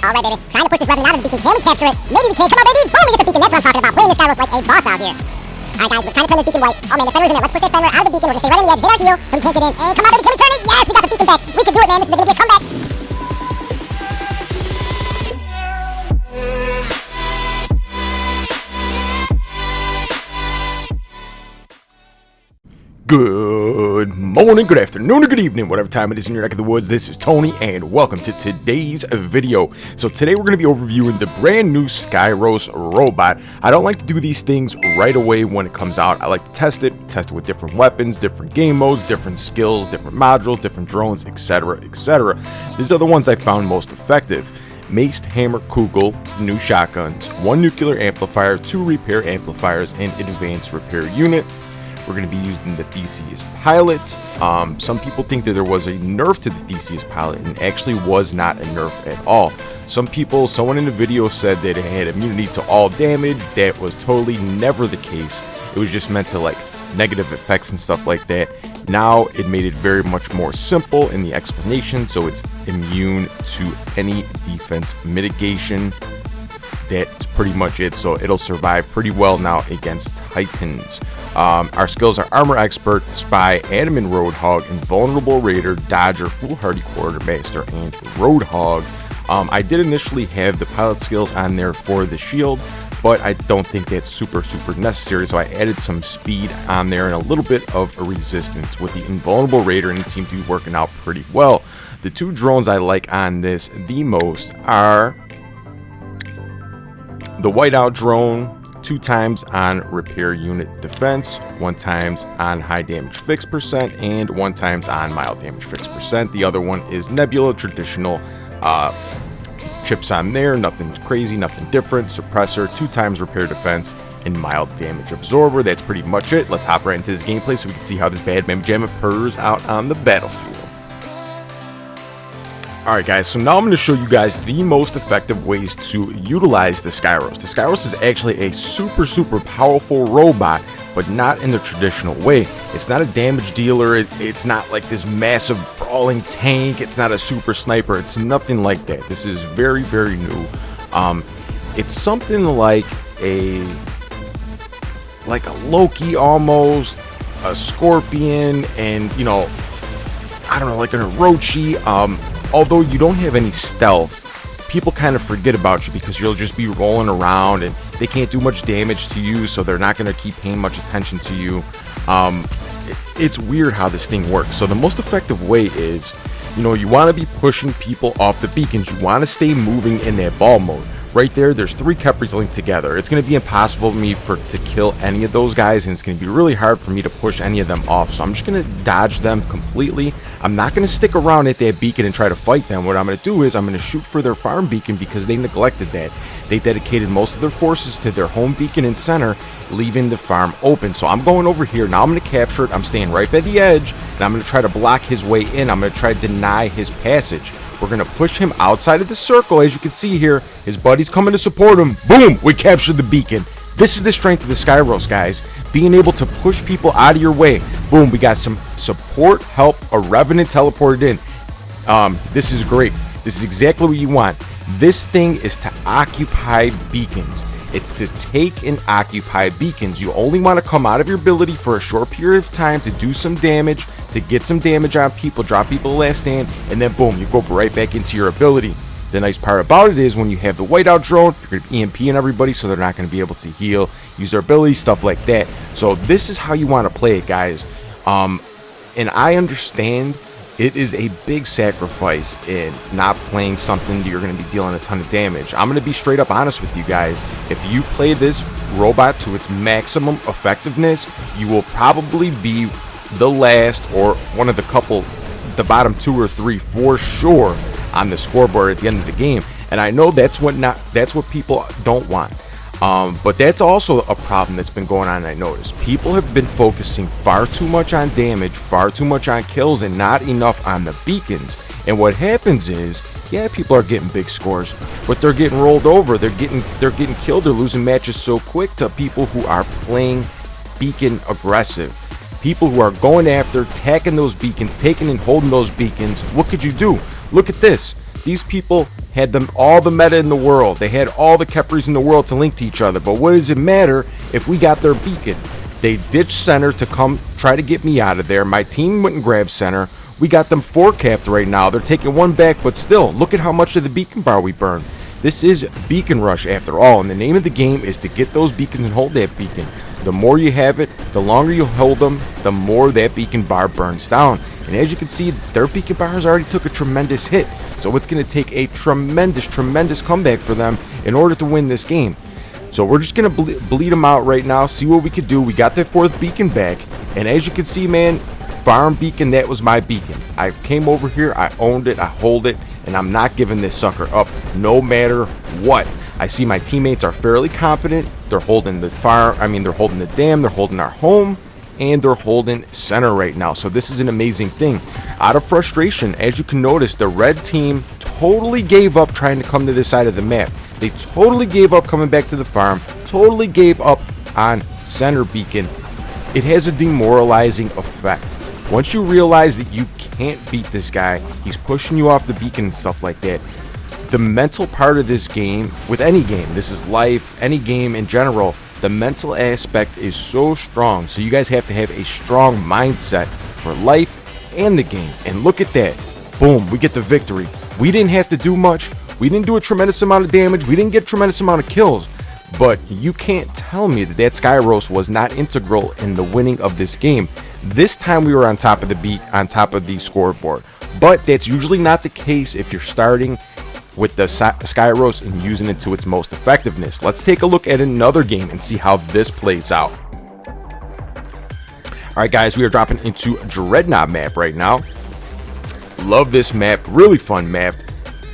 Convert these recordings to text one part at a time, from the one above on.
Alright, baby. Trying to push this revenue out of the beacon. Can we capture it? Maybe we can. Come on, baby. Boom, we get the beacon. That's what I'm talking about. Playing this Skyros like a boss out here. Alright, guys. We're trying to turn this beacon white. Oh, man. The fender's in there. Let's push that fender out of the beacon. We're going to stay right on the edge. Hit our heel so we can't get in. And come on, baby. Can we turn it? Yes, we got the beacon back. We can do it, man. This is going to be a comeback. Good morning, good afternoon, or good evening, whatever time it is in your neck of the woods. This is Tony, and welcome to today's video. So today we're going to be overviewing the brand new Skyros robot. I don't like to do these things right away when it comes out. I like to test it with different weapons, different game modes, different skills, different modules, different drones, etc, etc. These are the ones I found most effective. Maced, hammer, kugel, new shotguns, 1 nuclear amplifier, 2 repair amplifiers, and advanced repair unit. We're going to be using the Theseus pilot. Some people think that there was a nerf to the Theseus pilot, and actually was not a nerf at all. Someone in the video said that it had immunity to all damage. That was totally never the case. It was just meant to like negative effects and stuff like that. Now it made it very much more simple in the explanation, so it's immune to any defense mitigation. That's pretty much it, so it'll survive pretty well now against Titans. Our skills are Armor Expert, Spy, Admin Roadhog, Invulnerable Raider, Dodger, Foolhardy Quartermaster, and Roadhog. I did initially have the pilot skills on there for the shield, but I don't think that's super necessary, so I added some speed on there and a little bit of a resistance with the Invulnerable Raider, and it seemed to be working out pretty well. The 2 drones I like on this the most are the Whiteout drone, 2 times on repair unit defense, 1 times on high damage fix percent, and 1 times on mild damage fix percent. The other one is Nebula, traditional chips on there, nothing crazy, nothing different. Suppressor, 2 times repair defense, and mild damage absorber. That's pretty much it. Let's hop right into this gameplay so we can see how this bad mamma jamma purrs out on the battlefield. Alright guys, so now I'm going to show you guys the most effective ways to utilize the Skyros. The Skyros is actually a super powerful robot, but not in the traditional way. It's not a damage dealer, it's not like this massive brawling tank, it's not a super sniper, it's nothing like that. This is very new. It's something like a Loki almost, a Scorpion, and I don't know, like an Orochi. Although you don't have any stealth, people kind of forget about you because you'll just be rolling around and they can't do much damage to you, so they're not going to keep paying much attention to you. It's weird how this thing works. So the most effective way is, you want to be pushing people off the beacons. You want to stay moving in that ball mode. Right there's 3 Kepris linked together. It's going to be impossible for me to kill any of those guys, and it's going to be really hard for me to push any of them off. So I'm just going to dodge them completely. I'm not going to stick around at that beacon and try to fight them. What I'm going to do is I'm going to shoot for their farm beacon because they neglected that. They dedicated most of their forces to their home beacon and center, leaving the farm open. So I'm going over here. Now I'm going to capture it. I'm staying right by the edge, and I'm going to try to block his way in. I'm going to try to deny his passage. We're going to push him outside of the circle. As you can see here, his buddy's coming to support him. Boom! We captured the beacon. This is the strength of the Skyros, guys. Being able to push people out of your way. Boom, we got some support, help, a Revenant teleported in. This is great. This is exactly what you want. This thing is to occupy beacons. It's to take and occupy beacons. You only want to come out of your ability for a short period of time to do some damage, to get some damage on people, drop people to last stand, and then boom, you go right back into your ability. The nice part about it is when you have the Whiteout drone, you're going to be EMPing everybody, so they're not going to be able to heal, use their abilities, stuff like that. So this is how you want to play it, guys. And I understand it is a big sacrifice in not playing something that you're going to be dealing a ton of damage. I'm going to be straight up honest with you guys. If you play this robot to its maximum effectiveness, you will probably be the last or one of the bottom 2 or 3 for sure on the scoreboard at the end of the game. And I know that's what people don't want. But that's also a problem that's been going on. I noticed people have been focusing far too much on damage, far too much on kills, and not enough on the beacons. And what happens is, yeah, people are getting big scores, but they're getting rolled over. They're getting killed. They're losing matches so quick to people who are playing beacon aggressive. People who are going after, attacking those beacons, taking and holding those beacons. What could you do? Look at this. These people had them all the meta in the world. They had all the Khepris in the world to link to each other. But what does it matter if we got their beacon? They ditched center to come try to get me out of there. My team went and grabbed center. We got them 4-capped right now. They're taking 1 back, but still, look at how much of the beacon bar we burned. This is Beacon Rush after all, and the name of the game is to get those beacons and hold that beacon. The more you have it, the longer you hold them, the more that beacon bar burns down. And as you can see, their beacon bars already took a tremendous hit. So it's going to take a tremendous comeback for them in order to win this game. So we're just going to bleed them out right now, see what we could do. We got that 4th beacon back. And as you can see, man, farm beacon, that was my beacon. I came over here, I owned it, I hold it, and I'm not giving this sucker up no matter what. I see my teammates are fairly competent. They're holding the they're holding the dam, they're holding our home, and they're holding center right now. So this is an amazing thing. Out of frustration, as you can notice, the red team totally gave up trying to come to this side of the map. They totally gave up coming back to the farm, totally gave up on center beacon. It has a demoralizing effect. Once you realize that you can't beat this guy, he's pushing you off the beacon and stuff like that. The mental part of this game, with any game, this is life, any game in general, the mental aspect is so strong. So you guys have to have a strong mindset for life and the game. And look at that. Boom, we get the victory. We didn't have to do much. We didn't do a tremendous amount of damage. We didn't get a tremendous amount of kills. But you can't tell me that Skyros was not integral in the winning of this game. This time we were on top of the scoreboard. But that's usually not the case if you're starting with the Skyros and using it to its most effectiveness. Let's take a look at another game and see how this plays out. Alright guys, we are dropping into Dreadnought map right now. Love this map, really fun map.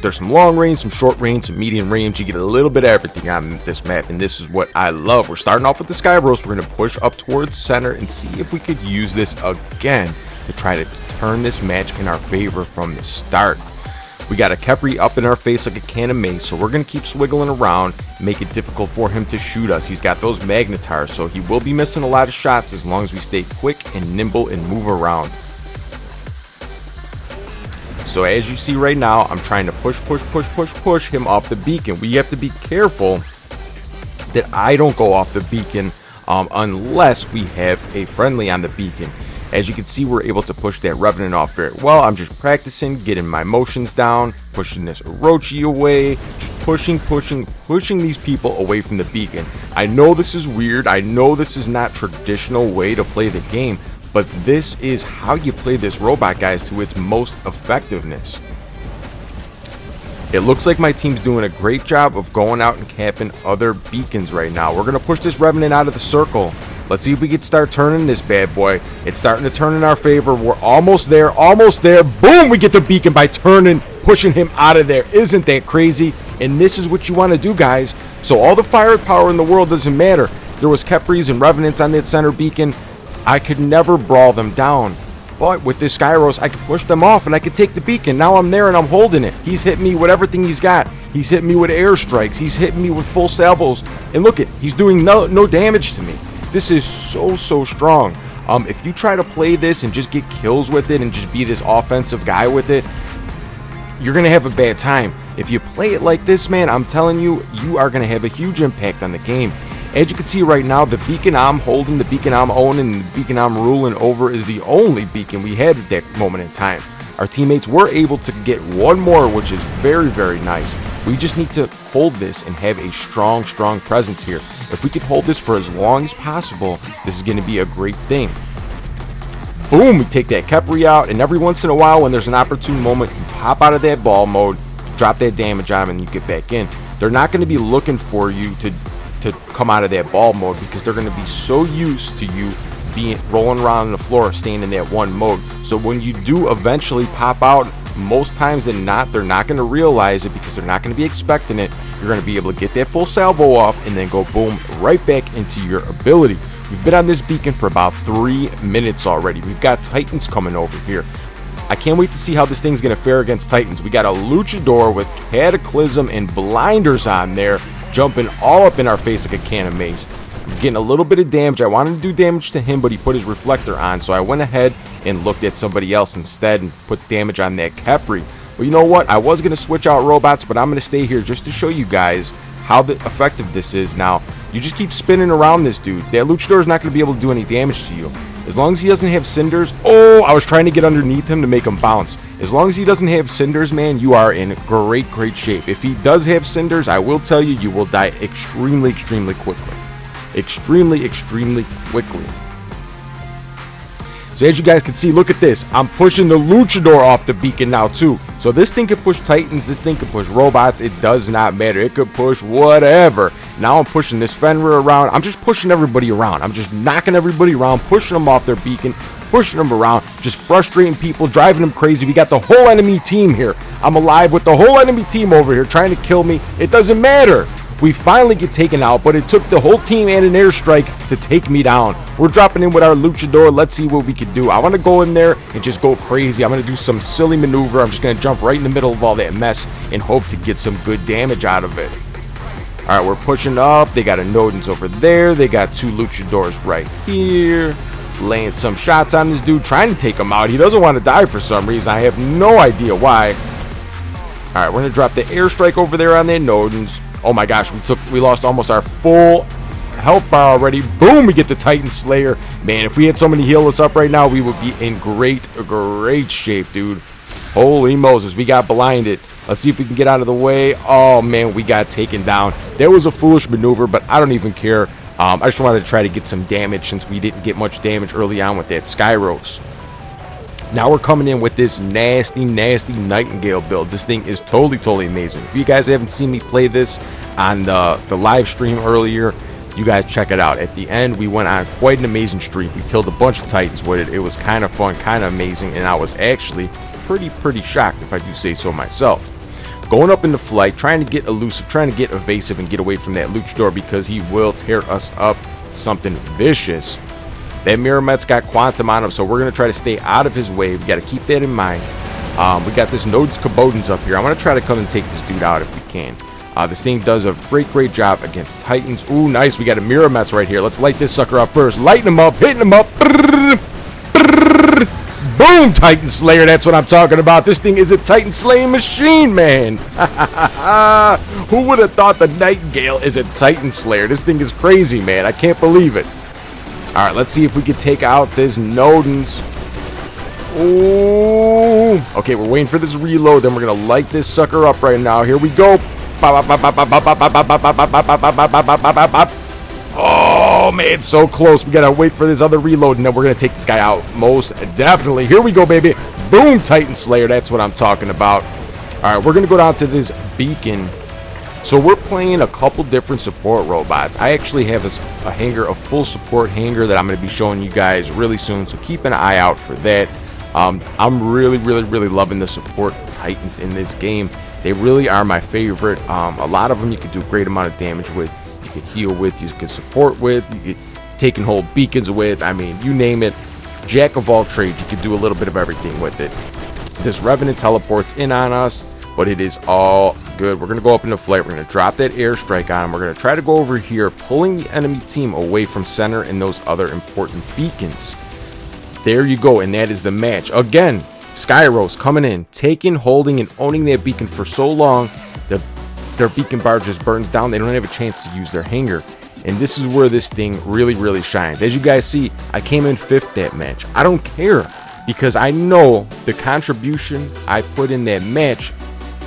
There's some long range, some short range, some medium range. You get a little bit of everything on this map, and this is what I love. We're starting off with the Skyros. We're going to push up towards center and see if we could use this again to try to turn this match in our favor from the start. We got a Khepri up in our face like a can of mace, so we're going to keep swiggling around, make it difficult for him to shoot us. He's got those magnetars, so he will be missing a lot of shots as long as we stay quick and nimble and move around. So as you see right now, I'm trying to push him off the beacon. We have to be careful that I don't go off the beacon unless we have a friendly on the beacon. As you can see, we're able to push that Revenant off very well. I'm just practicing, getting my motions down, pushing this Orochi away, just pushing these people away from the beacon. I know this is weird. I know this is not traditional way to play the game, but this is how you play this robot, guys, to its most effectiveness. It looks like my team's doing a great job of going out and capping other beacons right now. We're going to push this Revenant out of the circle. Let's see if we can start turning this bad boy. It's starting to turn in our favor. We're almost there, almost there. Boom, we get the beacon by pushing him out of there. Isn't that crazy? And this is what you want to do, guys. So all the firepower in the world doesn't matter. There was Khepris and Revenants on that center beacon. I could never brawl them down. But with this Skyros, I could push them off and I could take the beacon. Now I'm there and I'm holding it. He's hitting me with everything he's got. He's hitting me with airstrikes. He's hitting me with full salvos. And look he's doing no damage to me. This is so strong. If you try to play this and just get kills with it and just be this offensive guy with it, you're going to have a bad time. If you play it like this, man, I'm telling you, you are going to have a huge impact on the game. As you can see right now, the beacon I'm holding, the beacon I'm owning, and the beacon I'm ruling over is the only beacon we had at that moment in time. Our teammates were able to get one more, which is very nice. We just need to hold this and have a strong presence here. If we could hold this for as long as possible, this is going to be a great thing. Boom, we take that Khepri out, and every once in a while when there's an opportune moment, you pop out of that ball mode, drop that damage on them, and you get back in. They're not going to be looking for you to come out of that ball mode because they're going to be so used to you rolling around on the floor, staying in that one mode. So when you do eventually pop out, most times than not, they're not going to realize it because they're not going to be expecting it. You're going to be able to get that full salvo off and then go boom right back into your ability. We've been on this beacon for about 3 minutes already. We've got Titans coming over here. I can't wait to see how this thing's going to fare against Titans. We got a Luchador with Cataclysm and Blinders on there, jumping all up in our face like a can of mace. We're getting a little bit of damage. I wanted to do damage to him, but he put his reflector on, so I went ahead and looked at somebody else instead and put damage on that Khepri. But you know what? I was going to switch out robots, but I'm going to stay here just to show you guys how effective this is. Now, you just keep spinning around this dude. That luchador is not going to be able to do any damage to you. As long as he doesn't have cinders. Oh, I was trying to get underneath him to make him bounce. As long as he doesn't have cinders, man, you are in great shape. If he does have cinders, I will tell you, you will die extremely quickly. Extremely quickly. So as you guys can see, look at this. I'm pushing the luchador off the beacon now too. So this thing could push titans, this thing could push robots. It does not matter. It could push whatever. Now I'm pushing this Fenrir around. I'm just pushing everybody around. I'm just knocking everybody around, pushing them off their beacon, pushing them around, just frustrating people, driving them crazy. We got the whole enemy team here. I'm alive with the whole enemy team over here trying to kill me. It doesn't matter. We finally get taken out, but it took the whole team and an airstrike to take me down. We're dropping in with our luchador. Let's see what we can do. I want to go in there and just go crazy. I'm going to do some silly maneuver. I'm just going to jump right in the middle of all that mess and hope to get some good damage out of it. All right, we're pushing up. They got a Nodens over there. They got two luchadors right here. Laying some shots on this dude, trying to take him out. He doesn't want to die for some reason. I have no idea why. All right, we're going to drop the airstrike over there on their Nodens. Oh my gosh, we lost almost our full health bar already. Boom, we get the Titan Slayer. Man, if we had somebody heal us up right now, we would be in great shape, dude. Holy Moses, we got blinded. Let's see if we can get out of the way. Oh man, we got taken down. That was a foolish maneuver, but I don't even care. I just wanted to try to get some damage since we didn't get much damage early on with that Skyros. Now we're coming in with this nasty Nightingale build. This thing is totally amazing. If you guys haven't seen me play this on the live stream earlier, you guys check it out. At the end, we went on quite an amazing streak. We killed a bunch of titans with it. It was kind of fun, kind of amazing, and I was actually pretty shocked, if I do say so myself. Going up into flight, trying to get elusive, trying to get evasive and get away from that luchador because he will tear us up something vicious. That Miramet's got quantum on him, so we're going to try to stay out of his way. We got to keep that in mind. We got this Nodes Kabodens up here. I'm going to try to come and take this dude out if we can. This thing does a great job against Titans. Ooh, nice. We got a Miramet's right here. Let's light this sucker up first. Lighting him up, hitting him up. Boom, Titan Slayer. That's what I'm talking about. This thing is a Titan slaying machine, man. Who would have thought the Nightingale is a Titan Slayer? This thing is crazy, man. I can't believe it. All right, let's see if we can take out this Nodens. Ooh. Okay, we're waiting for this reload. Then we're going to light this sucker up right now. Here we go. Oh, man, so close. We got to wait for this other reload, and then we're going to take this guy out most definitely. Here we go, baby. Boom, Titan Slayer. That's what I'm talking about. All right, we're going to go down to this beacon. So we're playing a couple different support robots. I actually have a hanger, a full support hanger that I'm going to be showing you guys really soon. So keep an eye out for that. I'm really loving the support titans in this game. They really are my favorite. A lot of them you can do a great amount of damage with. You can heal with. You can support with. You can take and hold beacons with. I mean, you name it. Jack of all trades. You can do a little bit of everything with it. This Revenant teleports in on us, but it is all good. We're going to go up into flight. We're going to drop that airstrike on him. We're going to try to go over here, pulling the enemy team away from center and those other important beacons. There you go, and that is the match. Again, Skyros coming in, taking, holding, and owning that beacon for so long, their beacon bar just burns down. They don't have a chance to use their hanger. And this is where this thing really shines. As you guys see, I came in 5th that match. I don't care, because I know the contribution I put in that match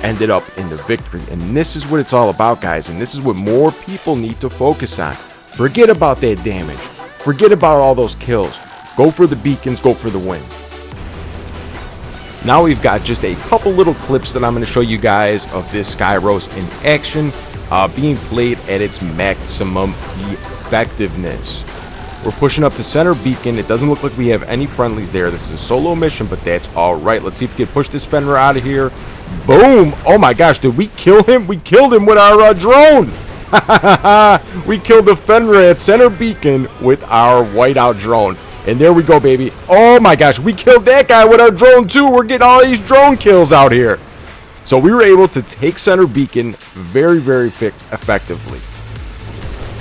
ended up in the victory. And this is what it's all about, guys. And this is what more people need to focus on. Forget about that damage. Forget about all those kills. Go for the beacons. Go for the win. Now we've got just a couple little clips that I'm going to show you guys of this Skyros in action, being played at its maximum effectiveness. We're pushing up to center beacon. It doesn't look like we have any friendlies there. This is a solo mission, but that's all right. Let's see if we can push this Fenrir out of here. Boom! Oh my gosh, did we kill him? We killed him with our drone! We killed the Fenrir at center beacon with our whiteout drone. And there we go, baby. Oh my gosh, we killed that guy with our drone too. We're getting all these drone kills out here. So we were able to take center beacon very effectively.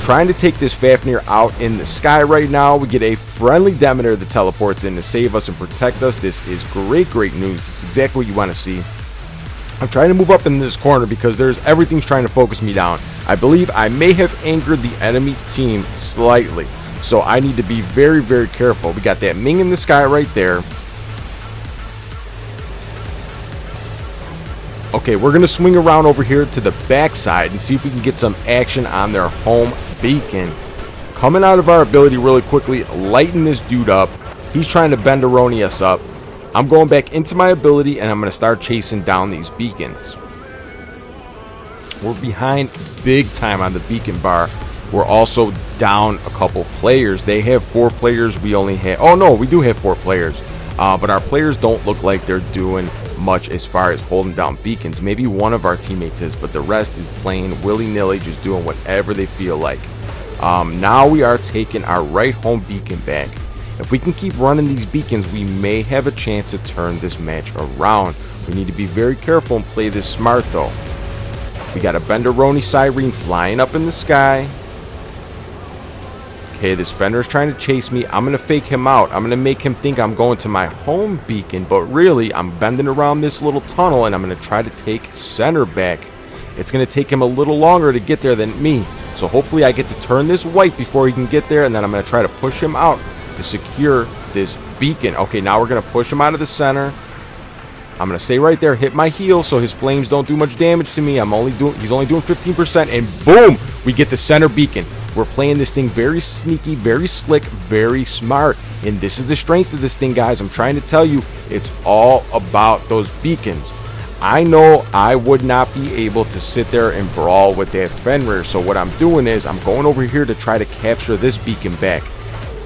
Trying to take this Fafnir out in the sky right now. We get a friendly Demeter that teleports in to save us and protect us. This is great news. This is exactly what you want to see. I'm trying to move up in this corner because everything's trying to focus me down. I believe I may have angered the enemy team slightly, so I need to be very, very careful. We got that Ming in the sky right there. Okay, we're going to swing around over here to the backside and see if we can get some action on their home beacon. Coming out of our ability really quickly, lighten this dude up. He's trying to benderoni us up. I'm going back into my ability, and I'm going to start chasing down these beacons. We're behind big time on the beacon bar. We're also down a couple players. They have 4 players. We only have... Oh, no, we do have 4 players. But our players don't look like they're doing much as far as holding down beacons. Maybe one of our teammates is, but the rest is playing willy-nilly, just doing whatever they feel like. Now we are taking our right home beacon back. If we can keep running these beacons, we may have a chance to turn this match around. We need to be very careful and play this smart, though. We got a Benderoni Siren flying up in the sky. Okay, this Fender is trying to chase me. I'm going to fake him out. I'm going to make him think I'm going to my home beacon, but really, I'm bending around this little tunnel, and I'm going to try to take center back. It's going to take him a little longer to get there than me, so hopefully I get to turn this white before he can get there, and then I'm going to try to push him out to secure this beacon. Okay, now we're going to push him out of the center. I'm going to stay right there, hit my heel so his flames don't do much damage to me. He's only doing 15%, and boom, we get the center beacon. We're playing this thing very sneaky, very slick, very smart, and this is the strength of this thing, guys. I'm trying to tell you, it's all about those beacons. I know I would not be able to sit there and brawl with that Fenrir, so what I'm doing is I'm going over here to try to capture this beacon back.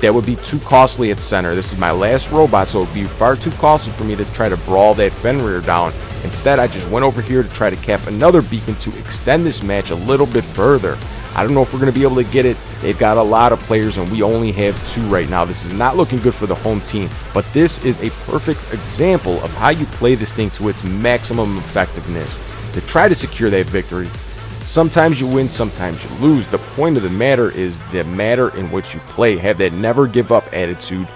That would be too costly at center. This is my last robot, so it would be far too costly for me to try to brawl that Fenrir down. Instead, I just went over here to try to cap another beacon to extend this match a little bit further. I don't know if we're going to be able to get it. They've got a lot of players, and we only have 2 right now. This is not looking good for the home team, but this is a perfect example of how you play this thing to its maximum effectiveness to try to secure that victory. Sometimes you win, sometimes you lose. The point of the matter is the matter in which you play. Have that never give up attitude.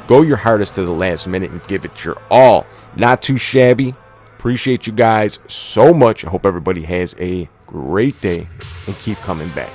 Go your hardest to the last minute and give it your all. Not too shabby. Appreciate you guys so much. I hope everybody has a great day and keep coming back.